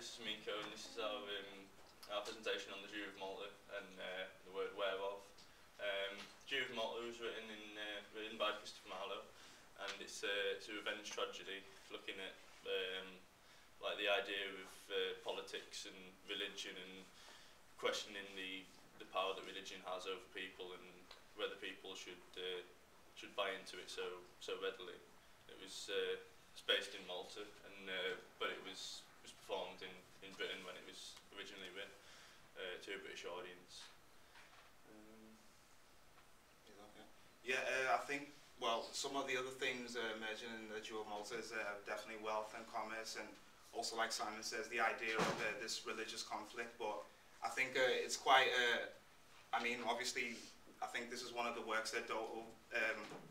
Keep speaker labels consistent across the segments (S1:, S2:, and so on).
S1: this is Miko, and this is our presentation on the Jew of Malta and the word whereof. Jew of Malta was written by Christopher Marlowe, and it's a revenge tragedy looking at like the idea of politics and religion and questioning the power that religion has over people and whether people should buy into it so readily. It was it's based in Malta, and but it was performed in Britain when it was originally written to a British audience.
S2: I think, well, some of the other themes mentioned in the Jew of Malta is definitely wealth and commerce, and also, like Simon says, the idea of this religious conflict. But I think it's quite, I mean, obviously, I think this is one of the works that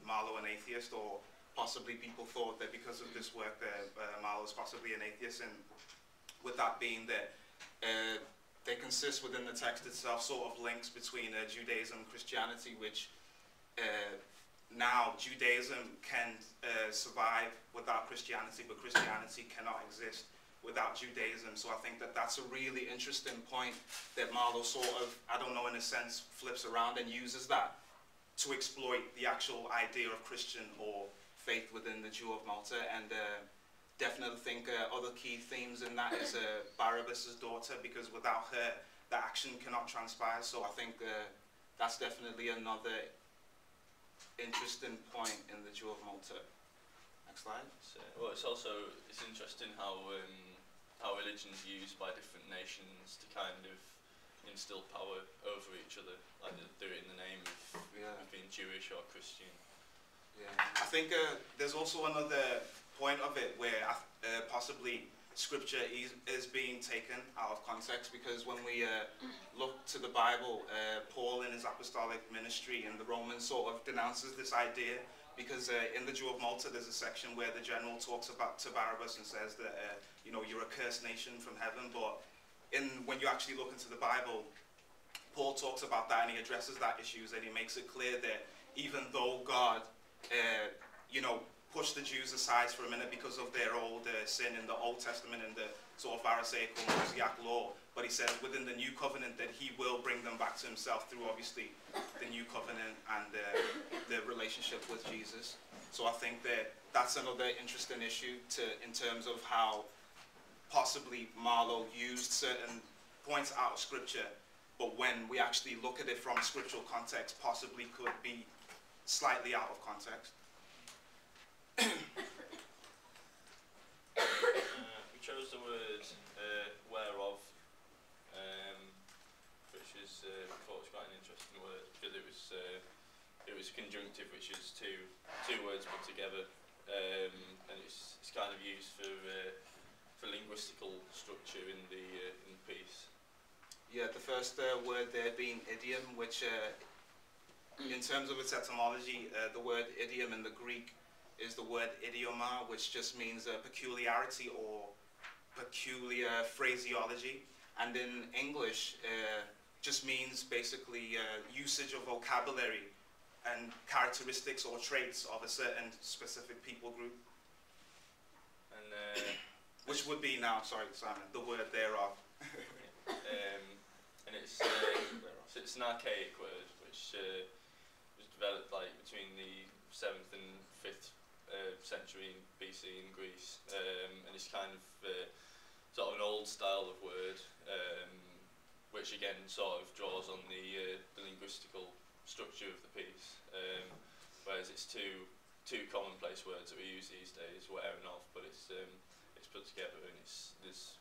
S2: Marlowe an atheist, or possibly people thought that because of this work that Marlowe is possibly an atheist, and with that being that they consist within the text itself sort of links between Judaism and Christianity, which now Judaism can survive without Christianity, but Christianity cannot exist without Judaism. So I think that that's a really interesting point that Marlowe sort of, I don't know, in a sense, flips around and uses that to exploit the actual idea of Christian or faith within the Jew of Malta. And definitely think other key themes in that is Barabbas' daughter, because without her, the action cannot transpire. So I think that's definitely another interesting point in the Jew of Malta. Next slide.
S1: Well, it's interesting how religion's used by different nations to kind of instill power over each other, like they do it in the name of being Jewish or Christian.
S2: Yeah, I think there's also another point of it where possibly scripture is being taken out of context, because when we look to the Bible, Paul in his apostolic ministry in the Romans sort of denounces this idea, because in the Jew of Malta there's a section where the general talks about to Barabbas and says that you know, you're a cursed nation from heaven. But when you actually look into the Bible, Paul talks about that and he addresses that issues, and he makes it clear that even though God you know, push the Jews aside for a minute because of their old sin in the Old Testament and the sort of Pharisaical Mosaic law, but he says within the New Covenant that he will bring them back to himself through obviously the New Covenant and the relationship with Jesus. So I think that that's another interesting issue in terms of how possibly Marlowe used certain points out of Scripture, but when we actually look at it from a scriptural context, possibly could be slightly out of context.
S1: We chose the word whereof, which is I thought was quite an interesting word, because it was conjunctive, which is two words put together, and it's kind of used for linguistical structure in the piece.
S2: Yeah, the first word there being idiom, which in terms of its etymology, the word idiom in the Greek is the word idioma, which just means peculiarity or peculiar phraseology. And in English, just means basically usage of vocabulary and characteristics or traits of a certain specific people group.
S1: And
S2: which would be now, sorry Simon, the word thereof.
S1: And it's an archaic word which was developed like between the 7th and 5th century BC in Greece, and it's kind of sort of an old style of word, which again sort of draws on the linguistical structure of the piece, whereas it's two commonplace words that we use these days, where and of, but it's put together, and there's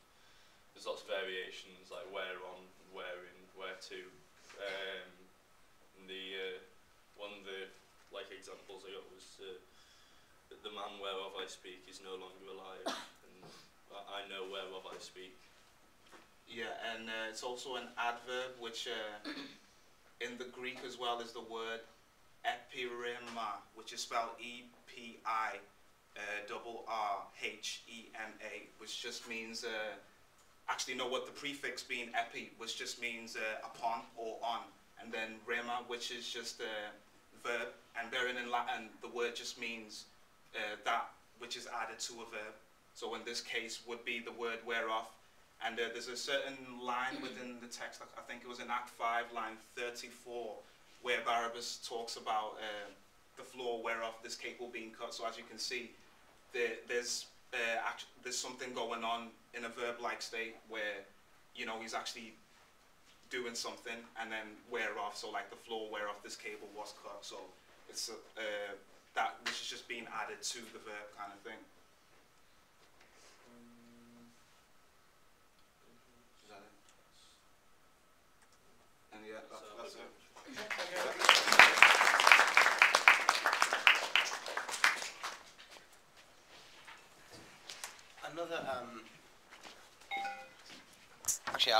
S1: lots of variations like where on, where in, where to, and one of the like examples I got was that the man whereof I speak is no longer alive, and I know whereof I speak.
S2: Yeah, and it's also an adverb, which in the Greek as well is the word epirema, which is spelled E-P-I-R-R-H-E-M-A, which just means, actually no, what the prefix being epi, which just means upon or on, and then rema, which is just a verb, and bearing in Latin, the word just means that which is added to a verb. So in this case would be the word whereof, And there's a certain line within the text, I think it was in Act 5, line 34, where Barabbas talks about the floor whereof this cake will be cut. So as you can see, there's something going on in a verb-like state where, you know, he's actually doing something, and then whereof, so like the floor whereof this cable was cut. So it's that which is just being added to the verb kind of thing. Is that it? And yeah, that's it.
S3: Another, actually,